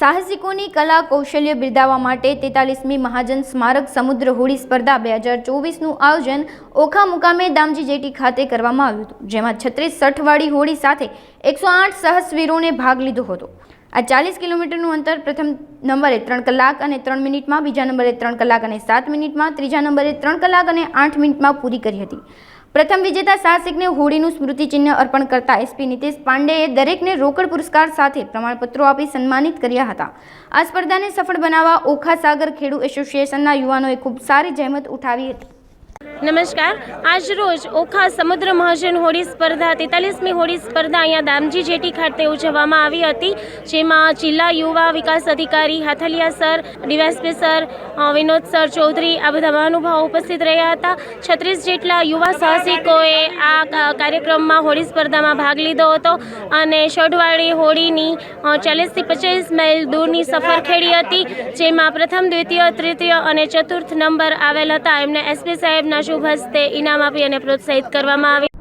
સાહસિકોની કલા કૌશલ્ય બિરદાવવા માટે 43મી મહાજન સ્મારક સમુદ્ર હોડી સ્પર્ધા 2024નું આયોજન ઓખા મુકામે દામજી જેટી ખાતે કરવામાં આવ્યું હતું, જેમાં 36 સઠવાળી હોડી સાથે 108 સાહસવીરોને ભાગ લીધો હતો। આ 40 કિલોમીટરનું અંતર પ્રથમ નંબરે 3 કલાક અને 3 મિનિટમાં, બીજા નંબરે 3 કલાક અને 7 મિનિટમાં, ત્રીજા નંબરે 3 કલાક અને 8 મિનિટમાં પૂરી કરી હતી। પ્રથમ વિજેતા સાહસિકને હોડીનું સ્મૃતિચિહ્ન અર્પણ કરતા એસપી નીતિશ પાંડેએ દરેકને રોકડ પુરસ્કાર સાથે પ્રમાણપત્રો આપી સન્માનિત કર્યા હતા। આ સ્પર્ધાને સફળ બનાવવા ઓખા સાગર ખેડૂ એસોસિએશનના યુવાનોએ ખૂબ સારી જહેમત ઉઠાવી હતી। નમસ્કાર। આજ રોજ ઓખા સમુદ્ર મહાજન હોડી સ્પર્ધા 43મી હોડી સ્પર્ધા અહીંયા દામજી જેટી ખાતે ઉજવવામાં આવી હતી, જેમાં જિલ્લા યુવા વિકાસ અધિકારી Hathaliya sir, DYSP sir, Vinod sir Chaudhary આ બધા મહાનુભાવો ઉપસ્થિત રહ્યા હતા। 36 જેટલા યુવા સાહસિકોએ આ કાર્યક્રમમાં હોડી સ્પર્ધામાં ભાગ લીધો હતો અને સઠવાળી હોડીની 40 થી 50 માઇલ દૂરની સફર ખેડી હતી, જેમાં પ્રથમ, દ્વિતીય, તૃતીય અને ચતુર્થ નંબર આવેલ હતા। એમને એસપી સાહેબના શુભ હસ્તે ઇનામ આપી અને પ્રોત્સાહિત કરવામાં આવી।